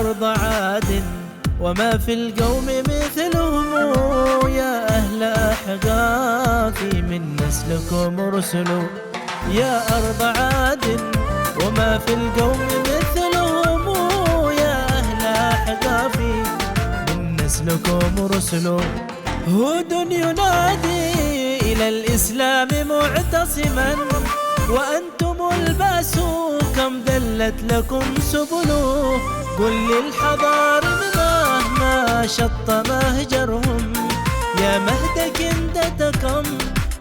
أرض عاد وما في القوم مثلهم، يا أهل أحقاف من نسلكم رسل. يا أرض عاد وما في القوم مثلهم، يا أهل أحقاف من نسلكم رسل. هود ينادي إلى الإسلام معتصما، وأنتم الباس كم دلت لكم سبله. قل للحضار مهما شط مهجرهم، يا مهد كندتكم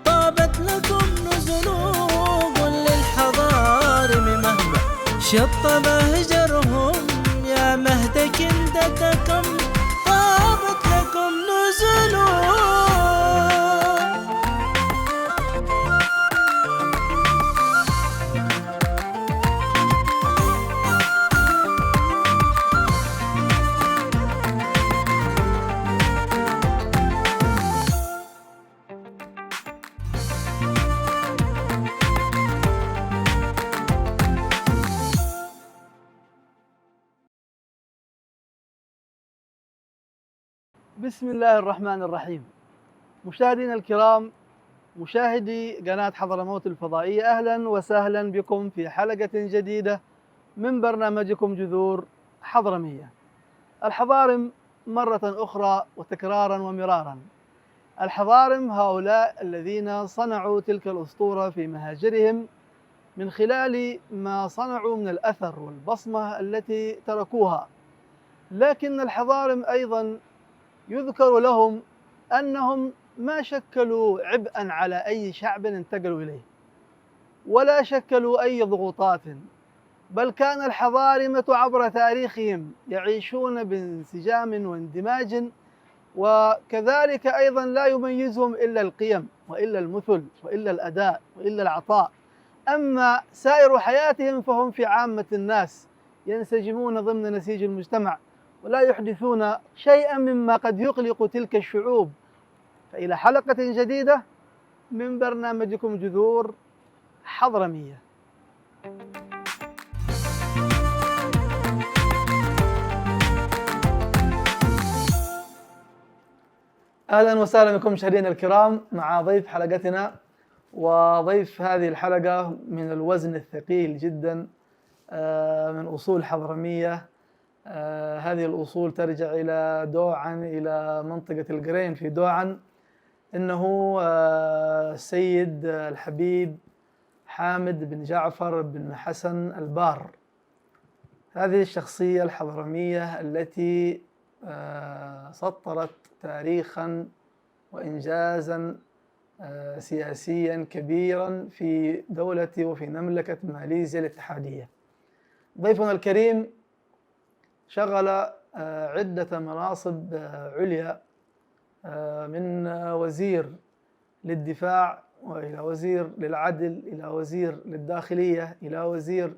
طابت لكم نزله. قل للحضار مهما شط مهجرهم، يا مهد كندتكم طابت لكم نزله. بسم الله الرحمن الرحيم. مشاهدينا الكرام، مشاهدي قناة حضرموت الفضائية، أهلا وسهلا بكم في حلقة جديدة من برنامجكم جذور حضرمية. الحضارم مرة أخرى وتكرارا ومرارا. الحضارم هؤلاء الذين صنعوا تلك الأسطورة في مهاجرهم من خلال ما صنعوا من الأثر والبصمة التي تركوها. لكن الحضارم أيضا يذكر لهم أنهم ما شكلوا عبئا على أي شعب انتقلوا إليه، ولا شكلوا أي ضغوطات، بل كان الحضارمة عبر تاريخهم يعيشون بانسجام واندماج، وكذلك أيضا لا يميزهم إلا القيم وإلا المثل وإلا الأداء وإلا العطاء. أما سائر حياتهم فهم في عامة الناس ينسجمون ضمن نسيج المجتمع، ولا يحدثون شيئا مما قد يقلق تلك الشعوب. فإلى حلقة جديدة من برنامجكم جذور حضرمية. أهلا وسهلا بكم مشاهدينا الكرام مع ضيف حلقتنا، وضيف هذه الحلقة من الوزن الثقيل جدا، من أصول حضرمية. هذه الأصول ترجع إلى دوعن، إلى منطقة القرين في دوعن. إنه السيد الحبيب حامد بن جعفر بن حسن البار. هذه الشخصية الحضرمية التي سطرت تاريخا وإنجازا سياسيا كبيرا في دولة وفي مملكة ماليزيا الاتحادية. ضيفنا الكريم شغل عدة مناصب عليا، من وزير للدفاع، وإلى وزير للعدل، إلى وزير للداخلية، إلى وزير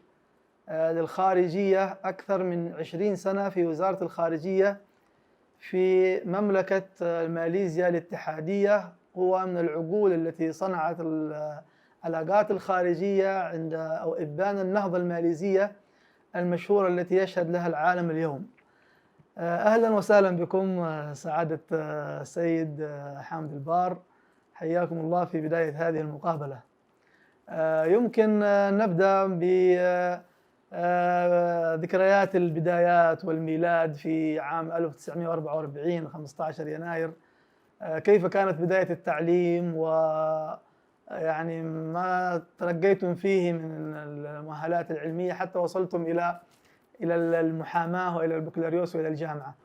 للخارجية. أكثر من 20 سنة في وزارة الخارجية في مملكة ماليزيا الاتحادية. هو من العقول التي صنعت العلاقات الخارجية عند أو إبان النهضة الماليزية المشهورة التي يشهد لها العالم اليوم. أهلا وسهلا بكم سعادة السيد حامد البار، حياكم الله في بداية هذه المقابلة. يمكن نبدأ بذكريات البدايات والميلاد في عام 1944 15 يناير. كيف كانت بداية التعليم، ويعني ما تلقيتم فيه من المؤهلات العلمية حتى وصلتم إلى المحاماة وإلى البكالوريوس وإلى الجامعة؟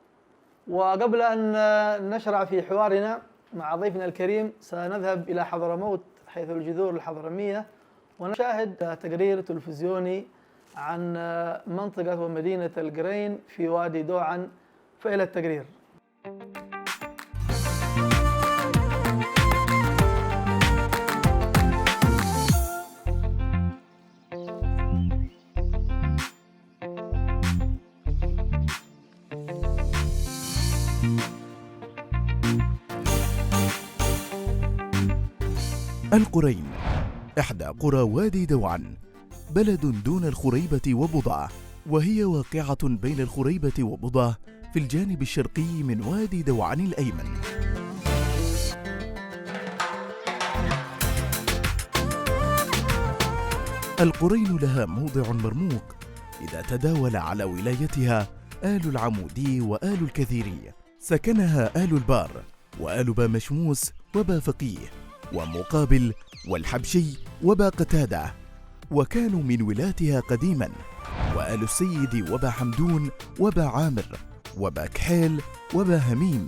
وقبل أن نشرع في حوارنا مع ضيفنا الكريم سنذهب إلى حضرموت حيث الجذور الحضرمية ونشاهد تقرير تلفزيوني عن منطقة ومدينة القرين في وادي دوعن. فإلى التقرير. القرين إحدى قرى وادي دوعن، بلد دون الخريبة وبضعة، وهي واقعة بين الخريبة وبضع في الجانب الشرقي من وادي دوعان الأيمن. القرين لها موضع مرموق إذا تداول على ولايتها آل العمودي وآل الكثيري، سكنها آل البار وآل بامشموس وبا فقيه ومقابل والحبشي وبا قتادة، وكانوا من ولاتها قديما، وآل السيد وبا حمدون وبا عامر وبا كحيل وبا هميم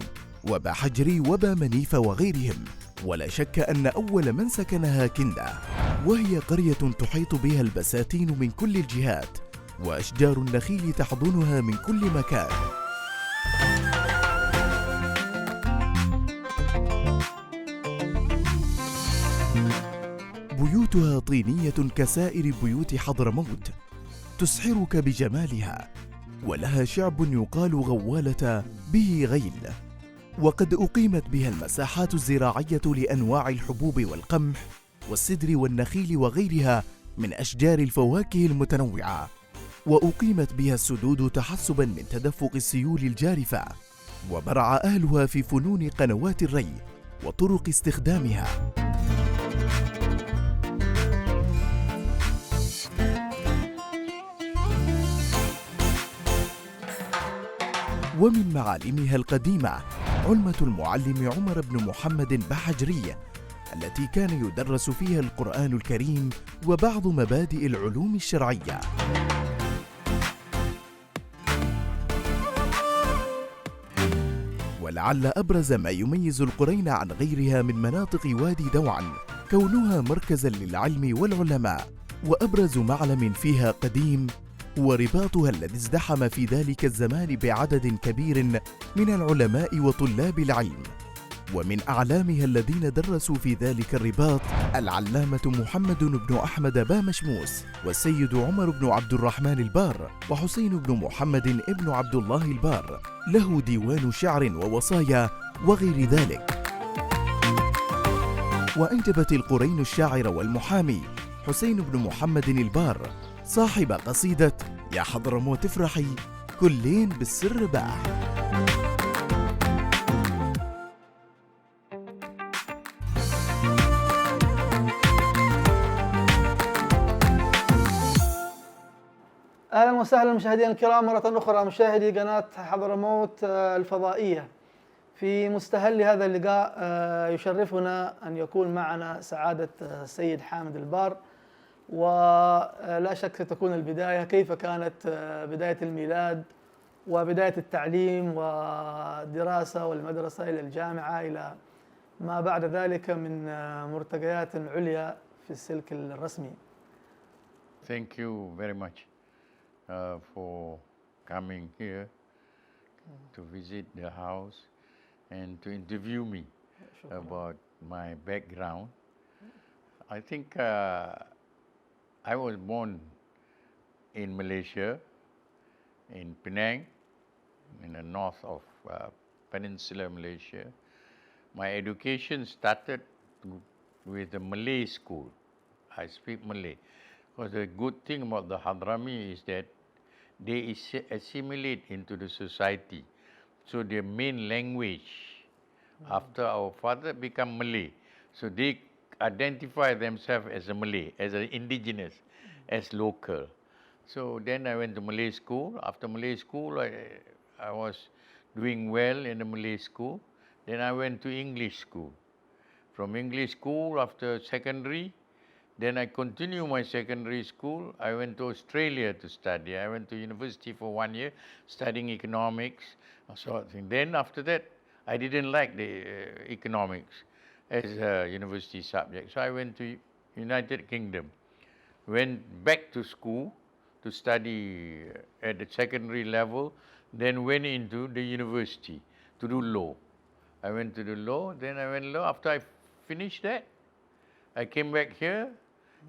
وبا حجري وبا منيف وغيرهم. ولا شك أن أول من سكنها كندة، وهي قرية تحيط بها البساتين من كل الجهات، وأشجار النخيل تحضنها من كل مكان. بيوتها طينية كسائر بيوت حضرموت، تسحرك بجمالها، ولها شعب يقال غوالة به غيل، وقد أقيمت بها المساحات الزراعية لأنواع الحبوب والقمح والسدر والنخيل وغيرها من أشجار الفواكه المتنوعة، وأقيمت بها السدود تحسبا من تدفق السيول الجارفة، وبرع أهلها في فنون قنوات الري وطرق استخدامها. ومن معالمها القديمة علمة المعلم عمر بن محمد بحجري، التي كان يدرس فيها القرآن الكريم وبعض مبادئ العلوم الشرعية. ولعل أبرز ما يميز القرين عن غيرها من مناطق وادي دوعن كونها مركزا للعلم والعلماء، وأبرز معلم فيها قديم هو رباطها الذي ازدحم في ذلك الزمان بعدد كبير من العلماء وطلاب العلم. ومن أعلامها الذين درسوا في ذلك الرباط العلامة محمد بن أحمد بامشموس، والسيد عمر بن عبد الرحمن البار، وحسين بن محمد بن عبد الله البار، له ديوان شعر ووصايا وغير ذلك. وأنجبت القرين الشاعر والمحامي حسين بن محمد البار، صاحب قصيدة يا حضرموت افرحي كلين بالسر باح. اهلا وسهلا مشاهدينا الكرام مره اخرى، مشاهدي قناه حضرموت الفضائيه. في مستهل هذا اللقاء يشرفنا ان يكون معنا سعاده السيد حامد البار، ولا شك ستكون البدايه كيف كانت بدايه الميلاد وبدايه التعليم والدراسه والمدرسه الى الجامعه الى ما بعد ذلك من مرتقيات عليا في السلك الرسمي. Thank you very much for coming here to visit the house and to interview me about my background. I think I was born in Malaysia, in Penang, in the north of Peninsular Malaysia. My education started with the Malay school. I speak Malay. Because the good thing about the Hadrami is that they assimilate into the society. So their main language after our father become Malay. So they identify themselves as a Malay, as an indigenous, as local. So then I went to Malay school. After Malay school, I was doing well in the Malay school. Then I went to English school. From English school, after secondary, then I continued my secondary school. I went to Australia to study. I went to university for 1 year, studying economics, sort of thing. Then after that, I didn't like the economics as a university subject. So I went to United Kingdom. Went back to school to study at the secondary level, then went into the university to do law. I went to do law, then I went law. After I finished that, I came back here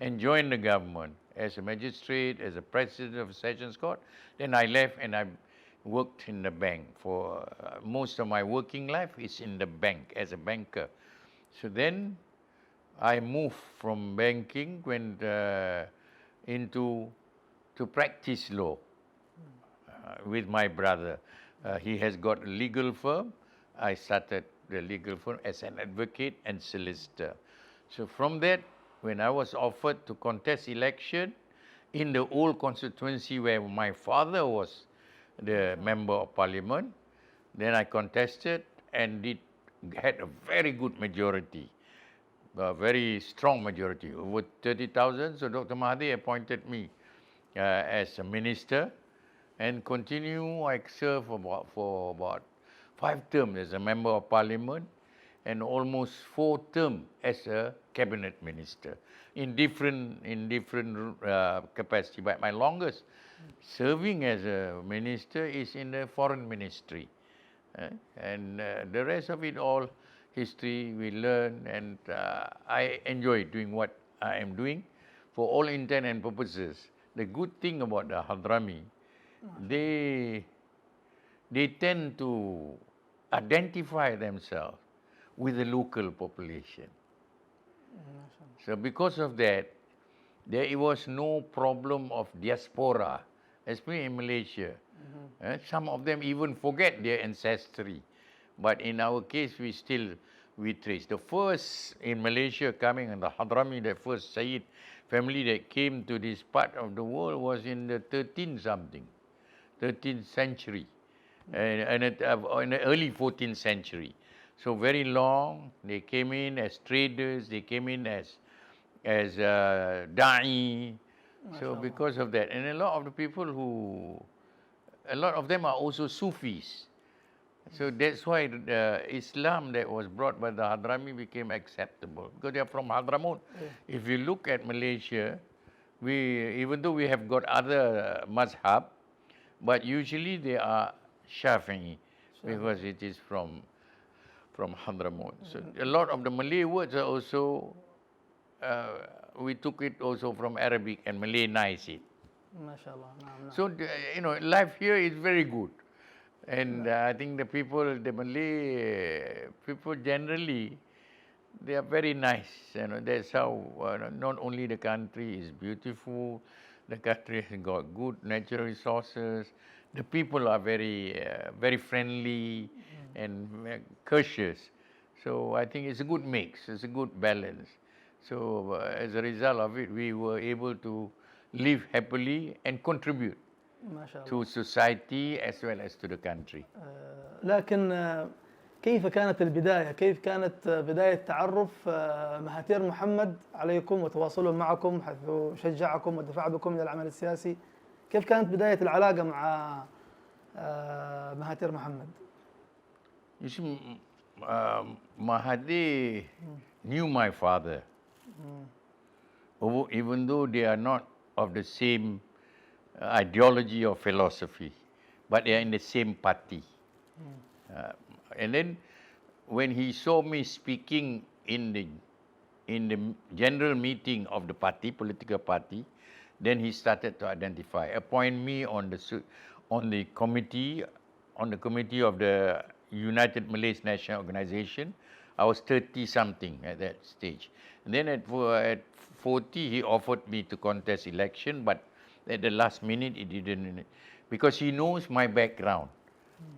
and joined the government as a magistrate, as a president of a sessions court. Then I left and I worked in the bank for most of my working life is in the bank as a banker. So then I moved from banking, went into to practice law with my brother. He has got a legal firm. I started the legal firm as an advocate and solicitor. So from that, when I was offered to contest election in the old constituency where my father was the member of parliament, then I contested and had a very good majority, a very strong majority, over 30,000. So Dr. Mahathir appointed me as a minister, and I served for about 5 terms as a member of parliament and almost 4 terms as a cabinet minister in different capacity. But my longest serving as a minister is in the foreign ministry. And the rest of it all, history, we learn, and I enjoy doing what I am doing for all intent and purposes. The good thing about the Hadrami, they tend to identify themselves with the local population. So because of that, there was no problem of diaspora, especially in Malaysia. Some of them even forget their ancestry. But in our case, we trace. The first in Malaysia coming, and the Hadrami, the first Sayyid family that came to this part of the world was in the 13th century, and in the early 14th century. So very long, they came in as traders, they came in as da'i. So because of that, and a lot of the people a lot of them are also Sufis. So that's why the Islam that was brought by the Hadrami became acceptable, because they are from Hadramaut. If you look at Malaysia, even though we have got other mazhab, but usually they are Shafi'i, because it is from Hadramaut. So a lot of the Malay words are also, we took it also from Arabic and Malayanized it. MashaAllah. So, life here is very good. And I think the Malay people generally, they are very nice. That's how, not only the country is beautiful, the country has got good natural resources, the people are very, very friendly and courteous. So I think it's a good mix, it's a good balance. So as a result of it, we were able to live happily and contribute to society as well as to the country. لكن كيف كانت البداية؟ كيف كانت بداية تعرف مهاتير محمد عليكم وتواصلهم معكم حيث شجعكم ودفع بكم إلى العمل السياسي؟ كيف كانت بداية العلاقة مع مهاتير محمد؟ You see, Mahathir knew my father, even though they are not of the same ideology or philosophy, but they are in the same party. And then when he saw me speaking in the general meeting of the party, political party, then he started to identify, appoint me on the committee of the United Malays National Organization. I was 30-something at that stage. And then at 40, he offered me to contest election, but at the last minute, he didn't, because he knows my background.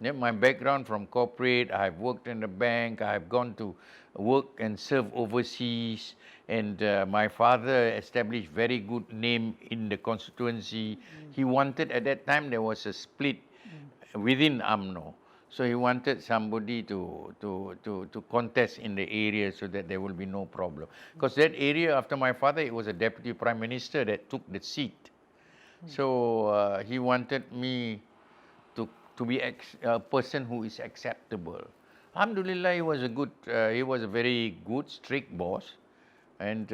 My background from corporate, I've worked in the bank, I've gone to work and serve overseas, and my father established very good name in the constituency. He wanted, at that time, there was a split within UMNO. So he wanted somebody to contest in the area so that there will be no problem. Because that area, after my father, it was a deputy prime minister that took the seat. So he wanted me to be a person who is acceptable. Alhamdulillah, he was a very good, strict boss. And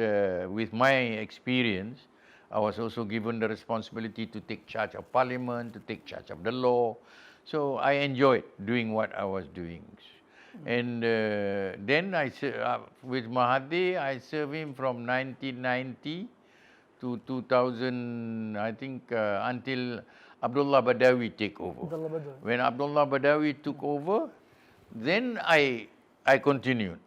with my experience, I was also given the responsibility to take charge of parliament, to take charge of the law. So I enjoyed doing what I was doing. And then with Mahathir, I served him from 1990 to 2000, I think, until Abdullah Badawi take over. When Abdullah Badawi took over, then I continued.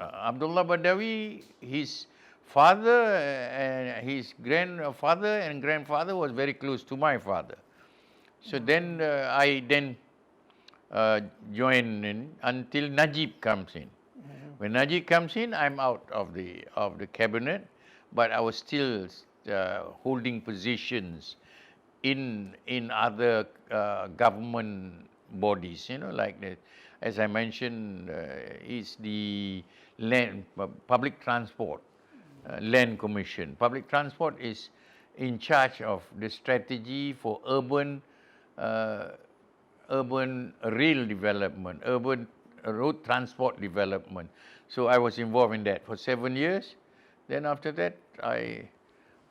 Abdullah Badawi, his father and his grandfather and grandfather was very close to my father. So then I then join in until Najib comes in. When Najib comes in, I'm out of the cabinet, but I was still holding positions in other government bodies. You know, like as I mentioned, is the land public transport land commission. Public transport is in charge of the strategy for urban rail development, urban road transport development. So I was involved in that for 7 years. Then after that, I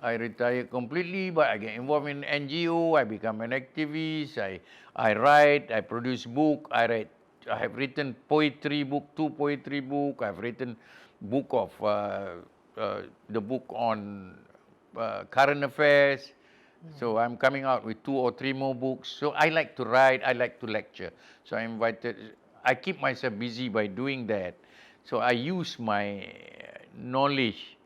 retired completely, but I get involved in NGO. I become an activist. I write. I produce book. I have written poetry book, 2 poetry book. I've written book of the book on current affairs. So I'm coming out with 2 or 3 more books. So I like to write, I like to lecture. So I keep myself busy by doing that. So I use my knowledge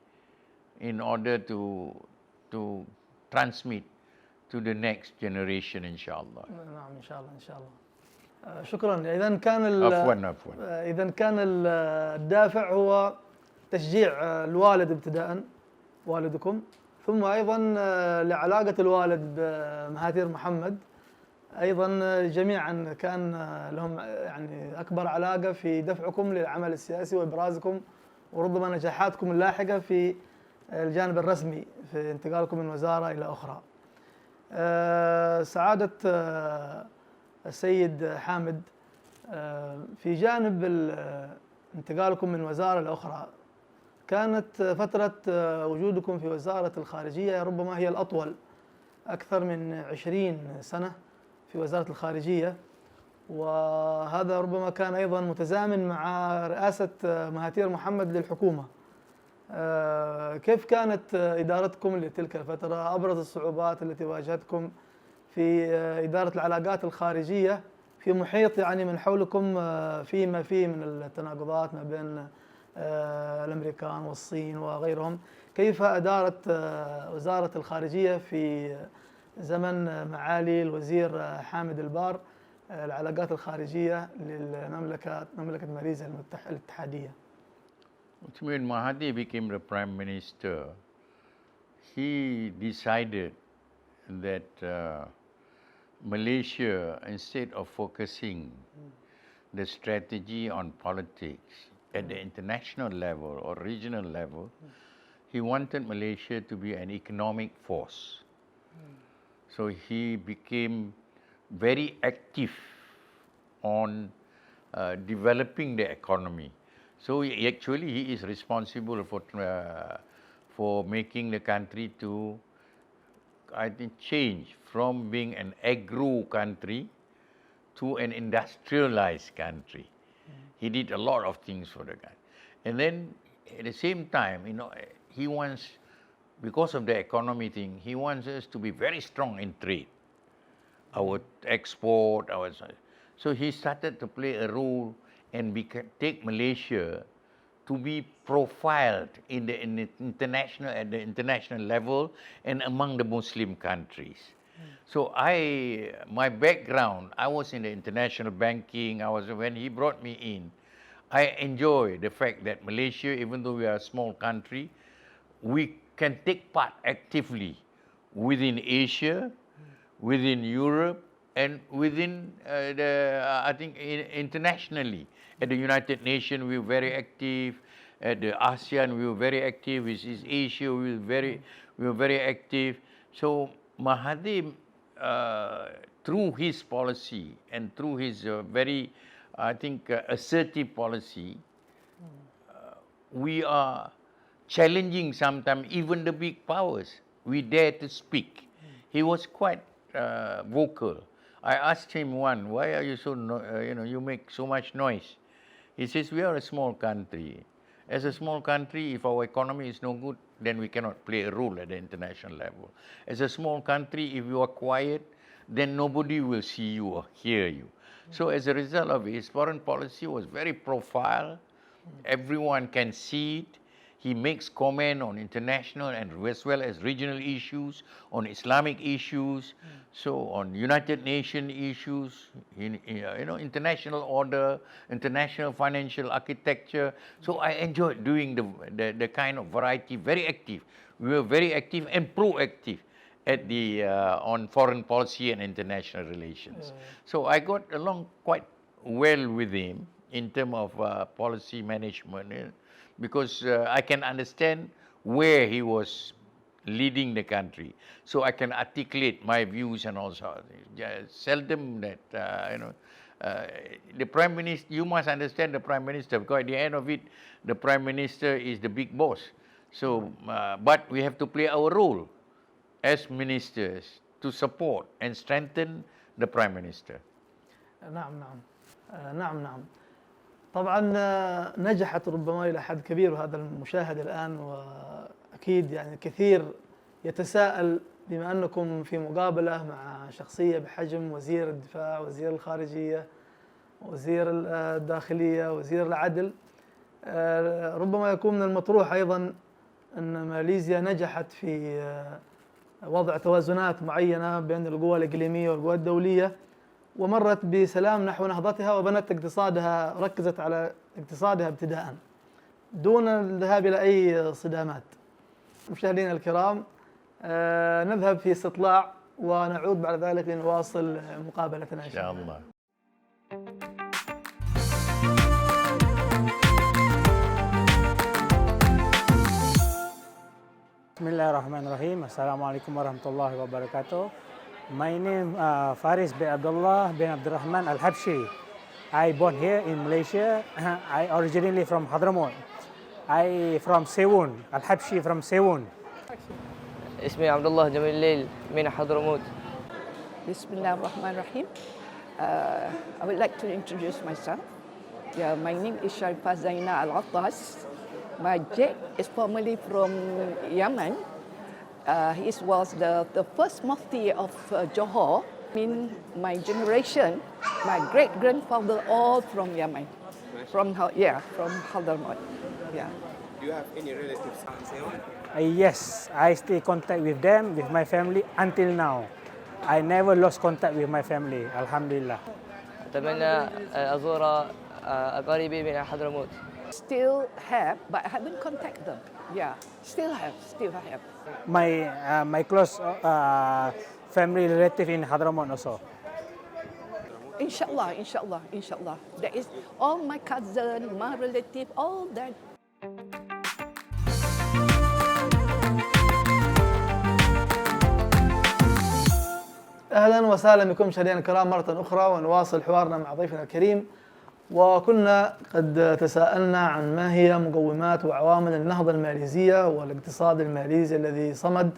in order to transmit to the next generation, inshallah. نعم إن شاء الله إن شاء الله. شكرا. إذا كان إذا كان الدافع هو تشجيع الوالد ابتداء، والدكم، ثم أيضا لعلاقة الوالد بمهاتير محمد، أيضا جميعا كان لهم يعني أكبر علاقة في دفعكم للعمل السياسي وإبرازكم وربما نجاحاتكم اللاحقة في الجانب الرسمي في انتقالكم من وزارة إلى أخرى. سعادة السيد حامد، في جانب انتقالكم من وزارة لأخرى، كانت فترة وجودكم في وزارة الخارجية ربما هي الأطول، أكثر من 20 سنة في وزارة الخارجية، وهذا ربما كان أيضا متزامن مع رئاسة مهاتير محمد للحكومة. كيف كانت إدارتكم لتلك الفترة؟ أبرز الصعوبات التي واجهتكم في إدارة العلاقات الخارجية في محيط يعني من حولكم فيما فيه من التناقضات ما بين الأمريكان والصين وغيرهم، كيف أدارت وزارة الخارجية في زمن معالي الوزير حامد البار العلاقات الخارجية مملكة ماليزيا الاتحادية؟ When Mahathir became the Prime Minister, he decided that Malaysia, instead of focusing the strategy on politics at the international level or regional level, he wanted Malaysia to be an economic force. So he became very active on developing the economy. So he is responsible for making the country to, I think, change from being an agro country to an industrialized country. He did a lot of things for the country. And then at the same time, you know, he wants, because of the economy thing, he wants us to be very strong in trade, our export, so he started to play a role and take Malaysia to be profiled at the international level and among the Muslim countries. So my background, I was in the international banking. When he brought me in, I enjoy the fact that Malaysia, even though we are a small country, we can take part actively within Asia, within Europe, and within internationally. At the United Nations, we were very active. At the ASEAN, we were very active. With Asia, we were very active. So Mahathir, through his policy and through his very, assertive policy, we are challenging sometimes even the big powers. We dare to speak. He was quite vocal. I asked him one, why are you so, you make so much noise? He says, we are a small country. As a small country, if our economy is no good, then we cannot play a role at the international level. As a small country, if you are quiet, then nobody will see you or hear you. So as a result of his foreign policy was very profile. Everyone can see it. He makes comment on international and as well as regional issues, on Islamic issues. So on United Nations issues, international order, international financial architecture. So I enjoyed doing the kind of variety, very active. We were very active and proactive at the on foreign policy and international relations. So I got along quite well with him in terms of policy management, because I can understand where he was leading the country, so I can articulate my views and also seldom that the Prime Minister, you must understand the Prime Minister, because at the end of it, the Prime Minister is the big boss. So, but we have to play our role as ministers to support and strengthen the Prime Minister. نعم نعم نعم نعم. طبعا نجحت ربما إلى حد كبير، وهذا المشاهد الآن وأكيد يعني كثير يتساءل، بما أنكم في مقابلة مع شخصية بحجم وزير الدفاع، وزير الخارجية، وزير الداخلية، وزير العدل، ربما يكون من المطروح أيضا أن ماليزيا نجحت في وضع توازنات معينة بين القوى الإقليمية والقوى الدولية، ومرت بسلام نحو نهضتها، وبنت اقتصادها، ركزت على اقتصادها ابتداء دون الذهاب إلى أي صدامات. مشاهدينا الكرام، نذهب في استطلاع ونعود بعد ذلك لنواصل مقابلتنا إن شاء الله. Bismillahirrahmanirrahim. Assalamualaikum warahmatullahi wabarakatuh. My name Faris bin Abdullah bin Abdurrahman Al-Habshi. I born here in Malaysia. I originally from Hadramaut. I from Sewun. Al-Habshi from Sewun. اسمي عبد الله جميل الليل من حضرموت. Bismillahirrahmanirrahim. I would like to introduce myself. Yeah, my name is Sharifah Zaina Al-Attas. My dad is formerly from Yemen. He was the first mufti of Johor. In my generation, my great-grandfather all from Yemen. From Hadramaut. Yeah. Do you have any relatives in Seoul? Yes, I stay contact with them, with my family until now. I never lost contact with my family. Alhamdulillah. أتمنى أزور أقاربي من حضرموت. Still have, but I haven't contacted them. Yeah, still have. My close family relative in Hadramaut also. Inshallah. That is all my cousin, my relative, all that. أهلا وسهلا بكم مشاهدينا الكرام مرة أخرى، ونواصل حوارنا مع ضيفنا الكريم. وكنا قد تساءلنا عن ما هي مقومات وعوامل النهضة الماليزية والاقتصاد الماليزي الذي صمد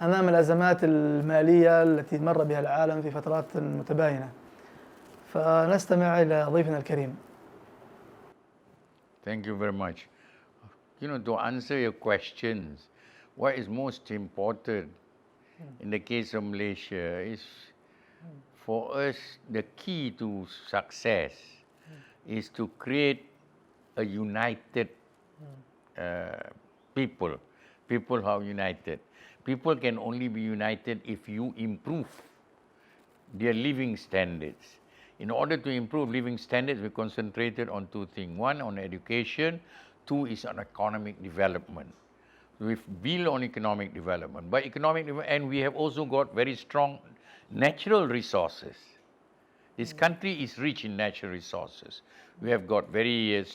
أمام الأزمات المالية التي مر بها العالم في فترات متباينة. فنستمع إلى ضيفنا الكريم. Thank you very much. To answer your questions, what is most important in the case of Malaysia is, for us, the key to success is to create a united people who are united. People can only be united if you improve their living standards. In order to improve living standards, we concentrated on two things. One, on education. Two is on economic development. We've built on economic development. And we have also got very strong natural resources. This country is rich in natural resources. We have got very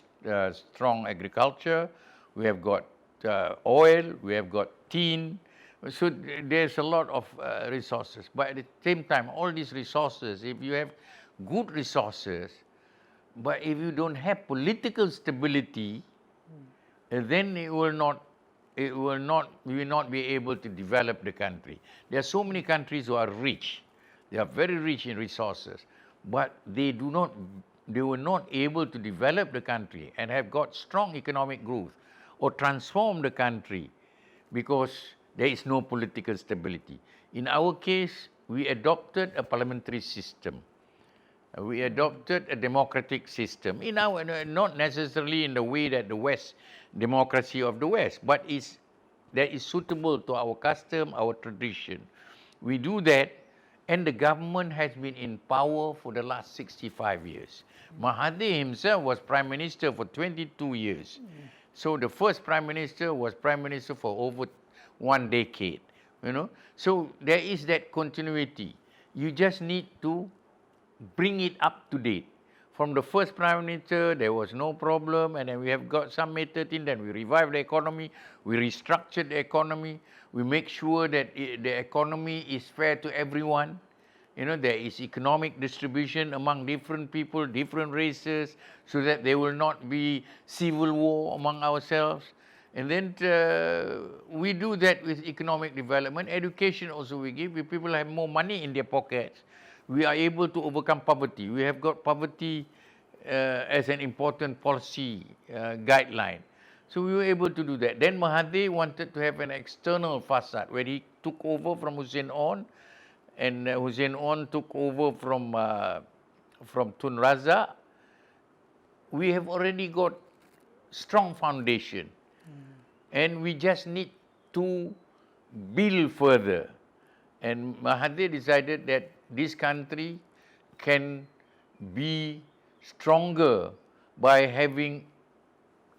strong agriculture. We have got oil. We have got tin. So there's a lot of resources. But at the same time, all these resources, if you have good resources, but if you don't have political stability, then we will not be able to develop the country. There are so many countries who are rich. They are very rich in resources, but they were not able to develop the country and have got strong economic growth or transform the country because there is no political stability. In our case, we adopted a parliamentary system. We adopted a democratic system, not necessarily in the way that the West, democracy of the West, but that is suitable to our custom, our tradition. We do that, And the government has been in power for the last 65 years. Mahathir himself was Prime Minister for 22 years. So the first Prime Minister was Prime Minister for over 1 decade, you know. So there is that continuity. You just need to bring it up to date. From the first Prime Minister, there was no problem, and then we have got some May 13, then we revived the economy, we restructured the economy, we make sure that the economy is fair to everyone. You know, there is economic distribution among different people, different races, so that there will not be civil war among ourselves. And then we do that with economic development. Education also we give. If people have more money in their pockets, we are able to overcome poverty. We have got poverty as an important policy guideline. So we were able to do that. Then Mahathir wanted to have an external facade where he took over from Hussein On, and Hussein On took over from Tun Razak. We have already got strong foundation, and we just need to build further. And Mahathir decided that this country can be stronger by having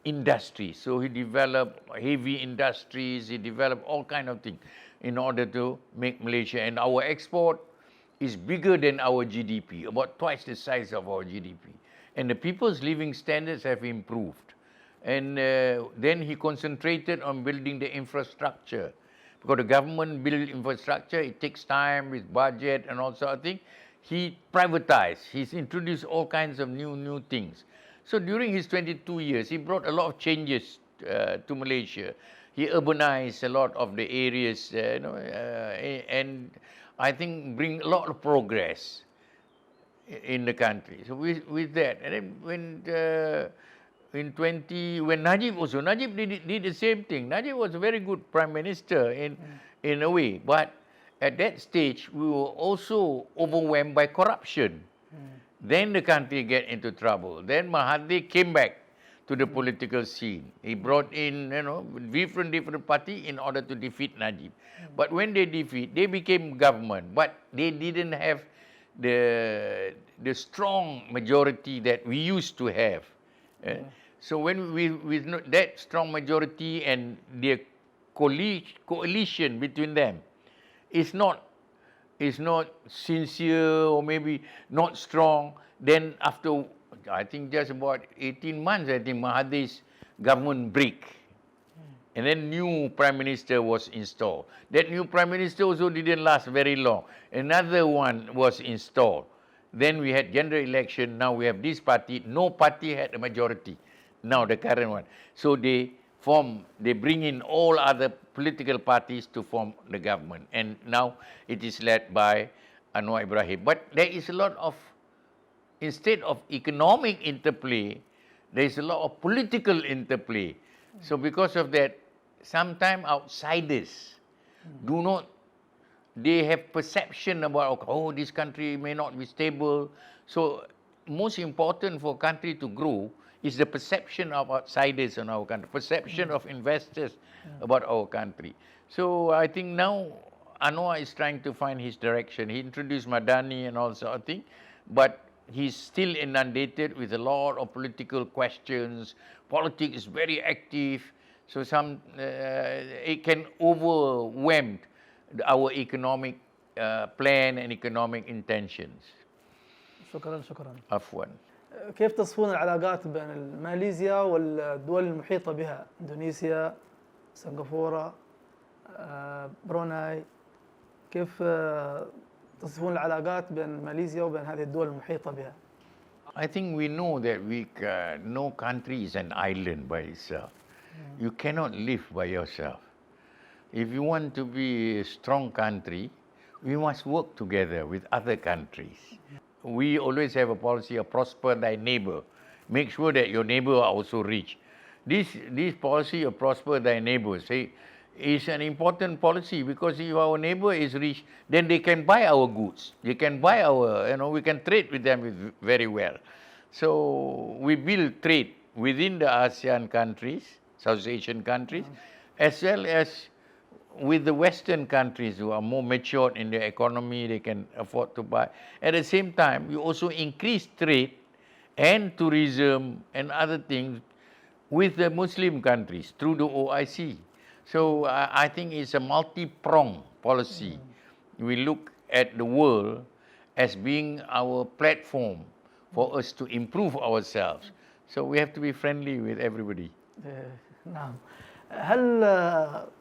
industry. So he developed heavy industries, he developed all kind of things in order to make Malaysia. And our export is bigger than our GDP, about twice the size of our GDP. And the people's living standards have improved. And then he concentrated on building the infrastructure. Because the government build infrastructure, it takes time with budget and all sort of things. He privatized, he's introduced all kinds of new things. So during his 22 years, he brought a lot of changes to Malaysia. He urbanized a lot of the areas, and I think bring a lot of progress in the country. So with that, and then when Najib did the same thing. Najib was a very good prime minister in a way, but at that stage we were also overwhelmed by corruption. Then the country get into trouble. Then Mahathir came back to the political scene. He brought in, different party in order to defeat Najib. But when they defeat, they became government, but they didn't have the strong majority that we used to have. So when with that strong majority and the coalition between them is not sincere or maybe not strong, then after I think just about 18 months, I think Mahathir's government break. And then new prime minister was installed. That new prime minister also didn't last very long. Another one was installed. Then we had general election. Now we have this party. No party had a majority. Now the current one. So they bring in all other political parties to form the government. And now it is led by Anwar Ibrahim. But there is a lot of, instead of economic interplay, there is a lot of political interplay. So because of that, sometimes outsiders they have perception about, this country may not be stable. So most important for a country to grow is the perception of outsiders on our country, perception of investors about our country. So I think now Anwar is trying to find his direction. He introduced Madani and all sort of thing, but he's still inundated with a lot of political questions. Politics is very active, so it can overwhelm our economic plan and economic intentions. شكرا. عفوا. كيف تصفون العلاقات بين ماليزيا والدول المحيطة بها؟ اندونيسيا، سنغافورة، بروناي. كيف تصفون العلاقات بين ماليزيا وبين هذه الدول المحيطة بها؟ I think we know that no country is an island by itself. You cannot live by yourself. If you want to be a strong country, we must work together with other countries. We always have a policy of prosper thy neighbor. Make sure that your neighbor are also rich. This policy of prosper thy neighbor is an important policy, because if our neighbor is rich, then they can buy our goods. They can buy we can trade with them very well. So we build trade within the ASEAN countries, South Asian countries, as well as with the Western countries who are more matured in their economy, they can afford to buy. At the same time, you also increase trade and tourism and other things with the Muslim countries through the OIC. So I think it's a multi-pronged policy. We look at the world as being our platform for us to improve ourselves. So we have to be friendly with everybody. نعم. هل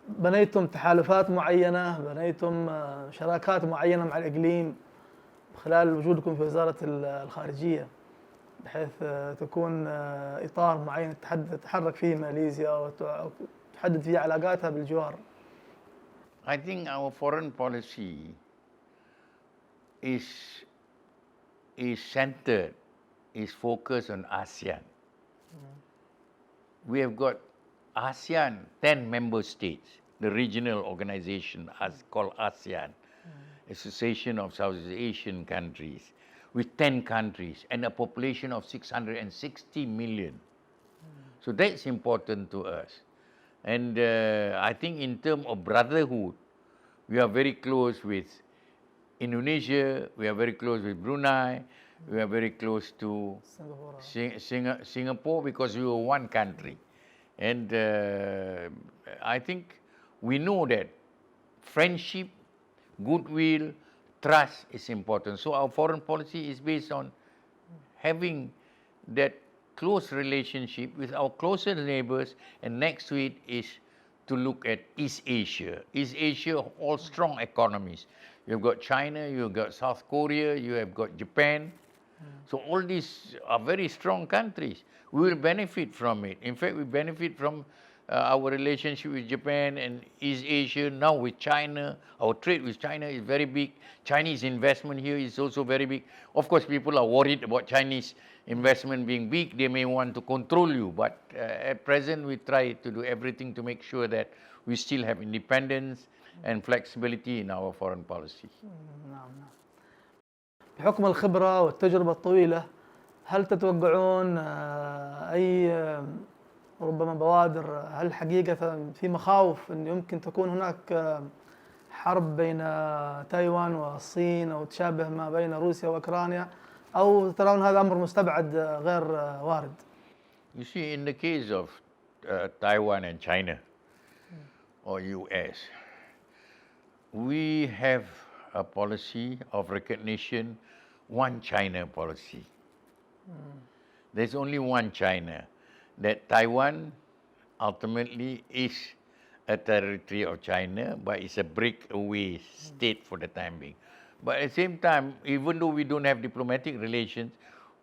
بنيتم تحالفات معينة، بنيتم شراكات معينة مع الإقليم خلال وجودكم في وزارة الخارجية بحيث تكون إطار معين تتحرك فيه ماليزيا وتحدد فيه علاقاتها بالجوار؟ I think our foreign policy is centered, is focused on ASEAN. We have got ASEAN 10 member states, the regional organization called ASEAN, Association of Southeast Asian Countries, with 10 countries and a population of 660 million. So that's important to us. And I think in terms of brotherhood, we are very close with Indonesia, we are very close with Brunei, we are very close to Singapore because we were one country. And I think we know that friendship, goodwill, trust is important. So our foreign policy is based on having that close relationship with our closer neighbors, and next to it is to look at East Asia. East Asia, all strong economies. You've got China, you've got South Korea, you have got Japan. So all these are very strong countries. We will benefit from it. In fact, we benefit from our relationship with Japan and East Asia, now with China. Our trade with China is very big. Chinese investment here is also very big. Of course, people are worried about Chinese investment being big. They may want to control you, but at present we try to do everything to make sure that we still have independence and flexibility in our foreign policy. نعم. بحكم الخبرة والتجربة الطويلة، هل تتوقعون أي ربما بوادر؟ هل حقيقة في مخاوف أن يمكن تكون هناك حرب بين تايوان والصين أو تشابه ما بين روسيا وأوكرانيا، أو ترون هذا أمر مستبعد غير وارد؟ You see, in the case of Taiwan and China or US, we have a policy of recognition, one China policy. There's only one China. That Taiwan ultimately is a territory of China, but it's a breakaway state for the time being. But at the same time, even though we don't have diplomatic relations,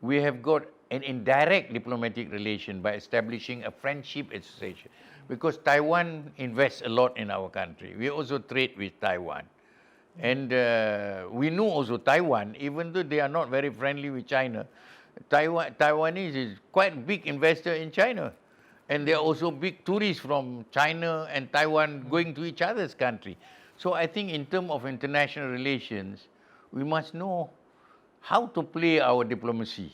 we have got an indirect diplomatic relation by establishing a friendship association. Because Taiwan invests a lot in our country. We also trade with Taiwan. And we know also Taiwan, even though they are not very friendly with China, Taiwanese is quite big investor in China. And there are also big tourists from China and Taiwan going to each other's country. So I think in terms of international relations, we must know how to play our diplomacy.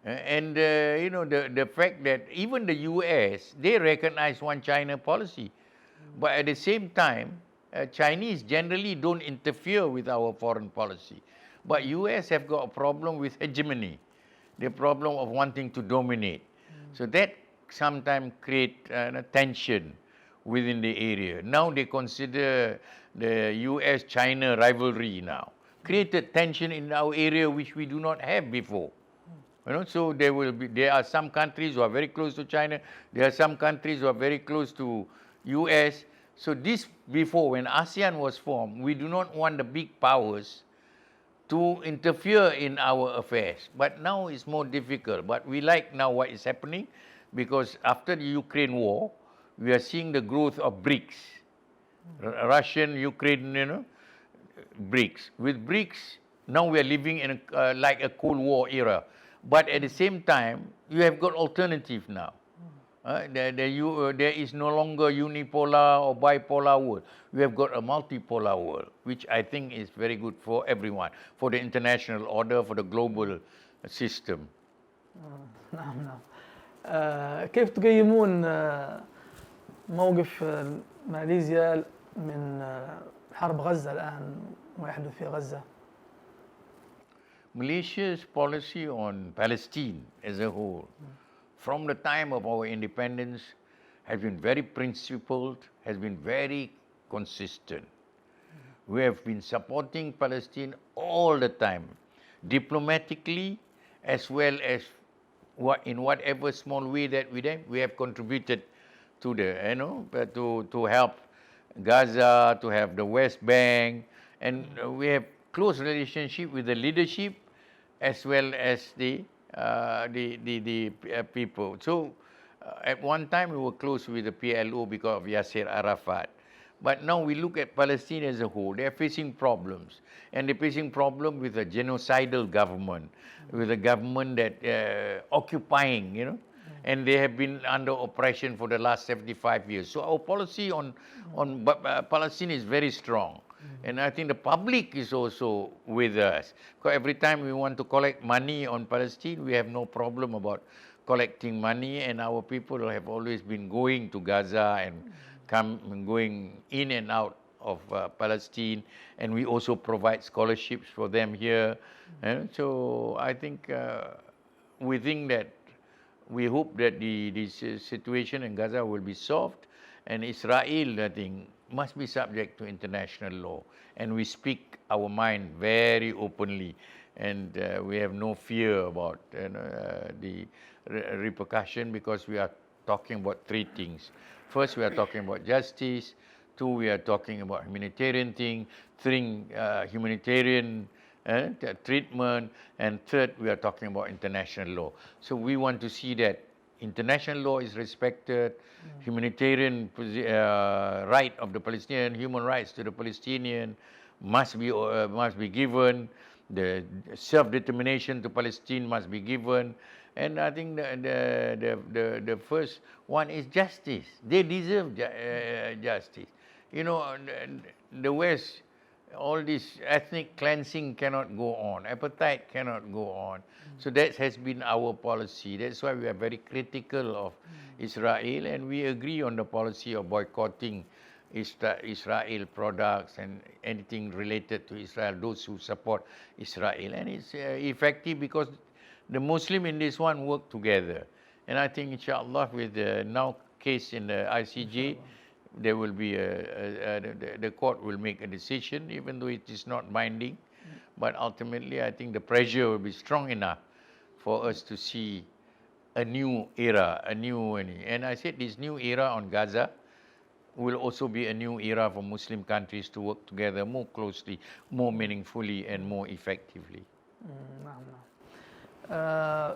And you know, the fact that even the US, they recognize one China policy. But at the same time, Chinese generally don't interfere with our foreign policy. But US have got a problem with hegemony, the problem of wanting to dominate. So that sometimes create tension within the area. Now they consider the US-China rivalry now. Created tension in our area which we do not have before. You know, so there are some countries who are very close to China, there are some countries who are very close to US. So this before, when ASEAN was formed, we do not want the big powers to interfere in our affairs. But now it's more difficult. But we like now what is happening, because after the Ukraine war, we are seeing the growth of BRICS. Russian, Ukraine, you know, BRICS. With BRICS, now we are living in like a Cold War era. But at the same time, you have got alternative now. There is no longer unipolar or bipolar world. We have got a multipolar world, which I think is very good for everyone, for the international order, for the global system. نعم. كيف تقيمون موقف ماليزيا من حرب غزة الآن وما يحدث في غزة؟ Malaysia's policy on Palestine as a whole, from the time of our independence, has been very principled, has been very consistent. We have been supporting Palestine all the time, diplomatically as well as in whatever small way that we have contributed to the, to help Gaza, to have the West Bank, and we have close relationship with the leadership as well as the people. So at one time we were close with the PLO because of Yasser Arafat. But now we look at Palestine as a whole. They are facing problems, and they're facing problems with a genocidal government, with a government that occupying, and they have been under oppression for the last 75 years. So our policy on Palestine is very strong. And I think the public is also with us. Because every time we want to collect money on Palestine, we have no problem about collecting money, and our people have always been going to Gaza and going in and out of Palestine, and we also provide scholarships for them here. And so I think we hope that this situation in Gaza will be solved, and Israel, I think, must be subject to international law. And we speak our mind very openly, and we have no fear about the repercussion, because we are talking about three things. First, we are talking about justice. Two, we are talking about humanitarian thing. Three, humanitarian treatment. And third, we are talking about international law. So we want to see that international law is respected, humanitarian right of the Palestinian, human rights to the Palestinian must be given, the self-determination to Palestine must be given, and I think the first one is justice. They deserve justice. The West, all this ethnic cleansing cannot go on, apartheid cannot go on. So that has been our policy. That's why we are very critical of Israel, and we agree on the policy of boycotting Israel products and anything related to Israel, those who support Israel. And it's effective because the Muslim in this one work together. And I think, inshallah, with the now case in the ICJ, there will be the court will make a decision, even though it is not binding. But ultimately, I think the pressure will be strong enough for us to see a new era, and I said this new era on Gaza will also be a new era for Muslim countries to work together more closely, more meaningfully, and more effectively. نعم.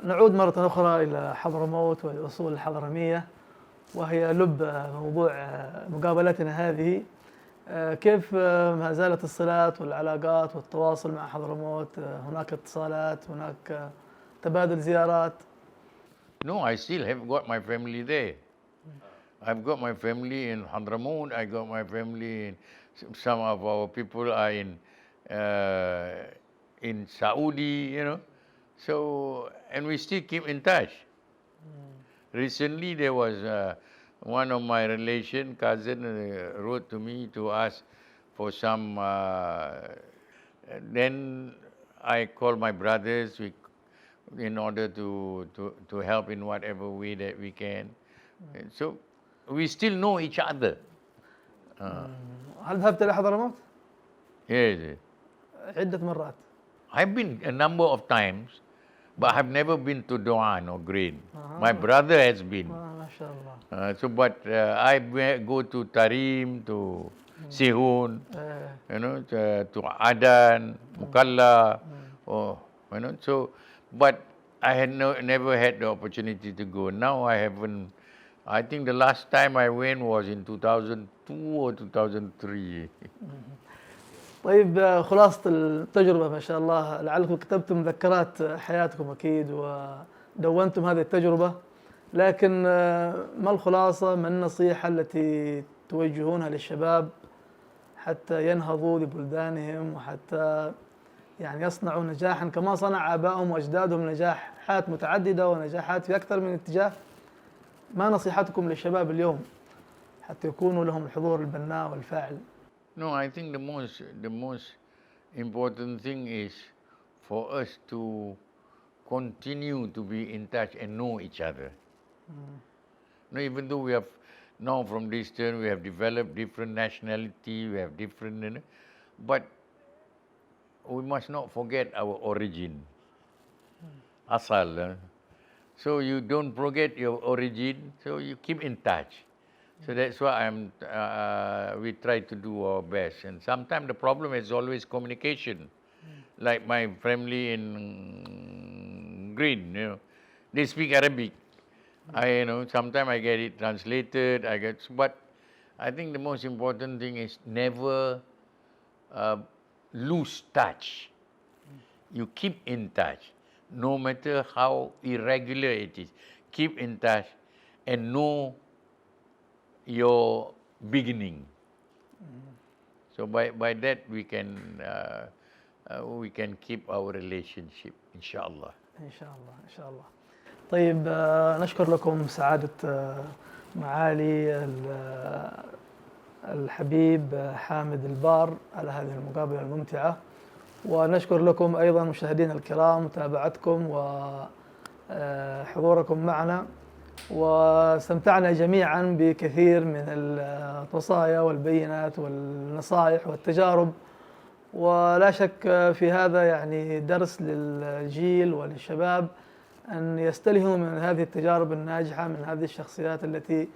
نعود مرة أخرى إلى حضرموت والأصول الحضرمية، وهي لب موضوع مقابلتنا هذه. كيف ما زالت الصلات والعلاقات والتواصل مع حضرموت؟ هناك اتصالات، هناك تبادل زيارات؟ No, I still have got my family there. I've got my family in Hadramaut. I got my family in some of our people are in Saudi, So, and we still keep in touch. Recently, there was one of my cousin wrote to me to ask for some. Then I called my brothers in order to help in whatever way that we can. And so we still know each other. هل ذهبت إلى حضرموت؟ Yes. عدة مرات. I've been a number of times, but I've never been to Doan or Grain. My brother has been. ما شاء الله. But I go to Tarim, to Sihun, to Adan, Mukalla, So, but I had never had the opportunity to go. Now I haven't. I think the last time I went was in 2002 or 2003. طيب، خلاصة التجربة ما شاء الله، لعلكم كتبتم مذكرات حياتكم أكيد ودونتم هذه التجربة، لكن ما الخلاصة، ما النصيحة التي توجهونها للشباب حتى ينهضوا ببلدانهم وحتى يصنعوا نجاحا كما صنع آبائهم وأجدادهم نجاحات متعددة ونجاحات في أكثر من اتجاه؟ ما نصيحتكم للشباب اليوم حتى يكونوا لهم الحضور البناء والفاعل؟ No, I think the most important thing is for us to continue to be in touch and know each other. No, even though we have now from distance we have developed different nationality, we have different, but we must not forget our origin, asal. So you don't forget your origin. So you keep in touch. So that's why we try to do our best. And sometimes the problem is always communication. Like my family in Green, they speak Arabic. Sometimes I get it translated. But I think the most important thing is never lose touch. You keep in touch, no matter how irregular it is. Keep in touch and know your beginning. So by that we can keep our relationship, inshallah. إن شاء الله إن شاء الله. طيب نشكر لكم سعادة معالي الحبيب حامد البار على هذه المقابلة الممتعة، ونشكر لكم أيضا مشاهدينا الكرام متابعتكم وحضوركم معنا، واستمتعنا جميعا بكثير من الوصايا والبينات والنصائح والتجارب، ولا شك في هذا يعني درس للجيل وللشباب أن يستلهموا من هذه التجارب الناجحة من هذه الشخصيات التي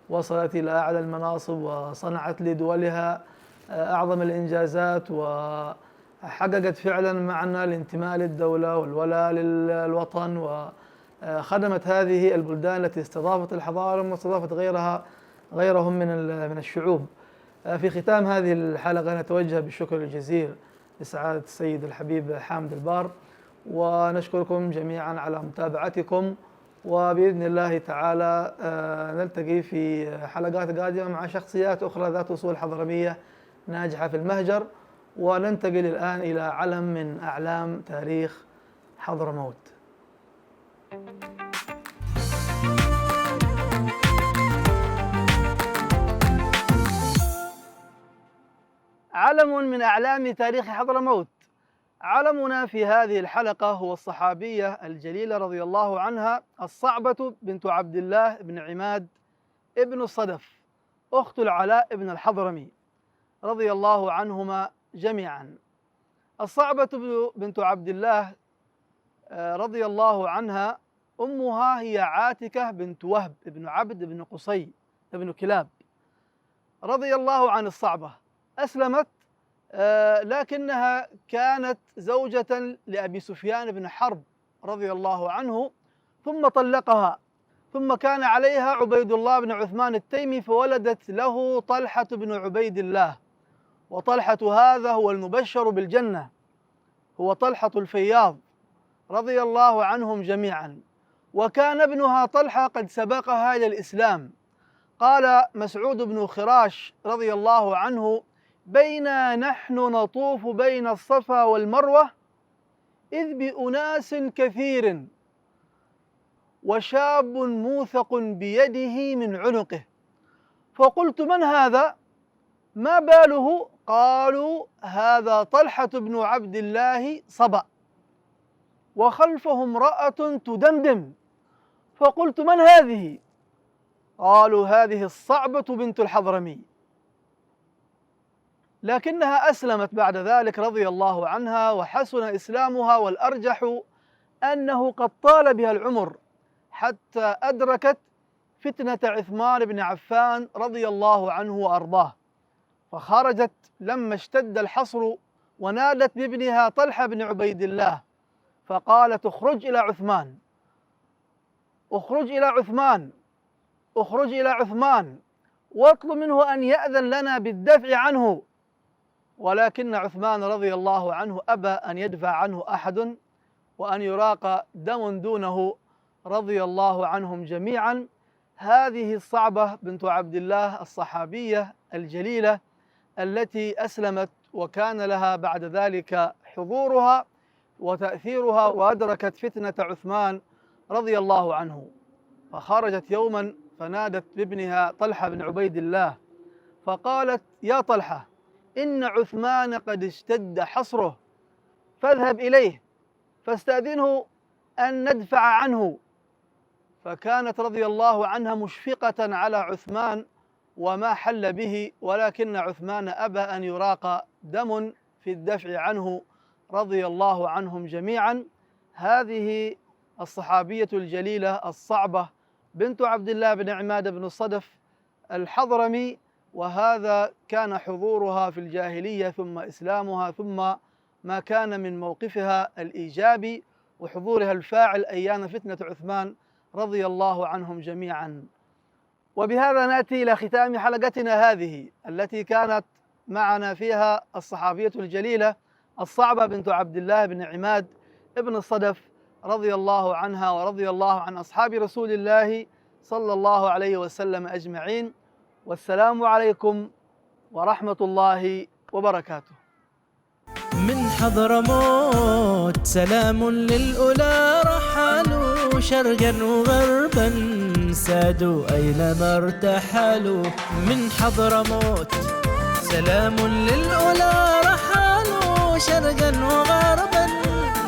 وصلت إلى أعلى المناصب وصنعت لدولها أعظم الإنجازات وحققت فعلا معنى الانتماء للدولة والولاء للوطن، وخدمت هذه البلدان التي استضافت الحضارة واستضافت غيرهم من الشعوب. في ختام هذه الحلقة نتوجه بالشكر الجزيل لسعادة السيد الحبيب حامد البار، ونشكركم جميعا على متابعتكم، وبإذن الله تعالى نلتقي في حلقات قادمة مع شخصيات أخرى ذات أصول حضرمية ناجحة في المهجر. وننتقل الآن إلى علم من أعلام تاريخ حضرموت. علم من أعلام تاريخ حضرموت. علمنا في هذه الحلقة هو الصحابية الجليلة رضي الله عنها الصعبة بنت عبد الله بن عماد ابن الصدف أخت العلاء بن الحضرمي رضي الله عنهما جميعا. الصعبة بنت عبد الله رضي الله عنها أمها هي عاتكة بنت وهب بن عبد بن قصي بن كلاب رضي الله عن الصعبة. أسلمت لكنها كانت زوجة لأبي سفيان بن حرب رضي الله عنه، ثم طلقها، ثم كان عليها عبيد الله بن عثمان التيمي فولدت له طلحة بن عبيد الله، وطلحة هذا هو المبشر بالجنة، هو طلحة الفياض رضي الله عنهم جميعا. وكان ابنها طلحة قد سبقها إلى الإسلام. قال مسعود بن خراش رضي الله عنه: بينا نحن نطوف بين الصفا والمروة إذ بأناس كثير وشاب موثق بيده من عنقه، فقلت: من هذا؟ ما باله؟ قالوا: هذا طلحة بن عبد الله صبأ. وخلفه امرأة تدمدم، فقلت: من هذه؟ قالوا: هذه الصعبة بنت الحضرمي. لكنها أسلمت بعد ذلك رضي الله عنها وحسن إسلامها، والأرجح أنه قد طال بها العمر حتى أدركت فتنة عثمان بن عفان رضي الله عنه وأرضاه، فخرجت لما اشتد الحصر ونادت بابنها طلحة بن عبيد الله فقالت: اخرج إلى عثمان، اخرج إلى عثمان، اخرج إلى عثمان، واطلب منه أن يأذن لنا بالدفع عنه. ولكن عثمان رضي الله عنه أبى أن يدفع عنه أحد وأن يراق دم دونه رضي الله عنهم جميعا. هذه الصعبة بنت عبد الله الصحابية الجليلة التي أسلمت وكان لها بعد ذلك حضورها وتأثيرها، وأدركت فتنة عثمان رضي الله عنه، فخرجت يوما فنادت بابنها طلحة بن عبيد الله فقالت: يا طلحة، إن عثمان قد اشتد حصره، فاذهب إليه فاستأذنه أن ندفع عنه. فكانت رضي الله عنها مشفقة على عثمان وما حل به، ولكن عثمان أبى أن يراق دم في الدفع عنه رضي الله عنهم جميعا. هذه الصحابية الجليلة الصعبة بنت عبد الله بن عماد بن الصدف الحضرمي، وهذا كان حضورها في الجاهلية ثم إسلامها ثم ما كان من موقفها الإيجابي وحضورها الفاعل أيام فتنة عثمان رضي الله عنهم جميعا. وبهذا نأتي إلى ختام حلقتنا هذه التي كانت معنا فيها الصحابية الجليلة الصعبة بنت عبد الله بن عماد ابن الصدف رضي الله عنها ورضي الله عن أصحاب رسول الله صلى الله عليه وسلم أجمعين. والسلام عليكم ورحمة الله وبركاته. من حضرموت سلام للأولى، رحلوا شرقا وغربا سادوا أينما ارتحلوا. من حضرموت سلام للأولى، رحلوا شرقا وغربا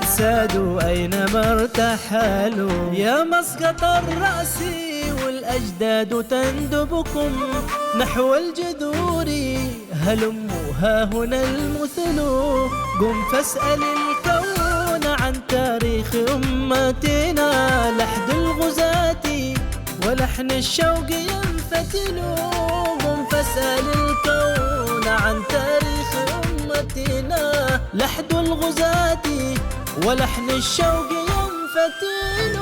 سادوا أينما ارتحلوا. يا مسقط الرأس والأجداد تندبكم نحو الجذور، هلموا ها هنا المثل. قم فاسأل الكون عن تاريخ أمتنا، لحد الغزاة ولحن الشوق ينفتل. قم فاسأل الكون عن تاريخ أمتنا، لحد الغزاة ولحن الشوق ينفتل.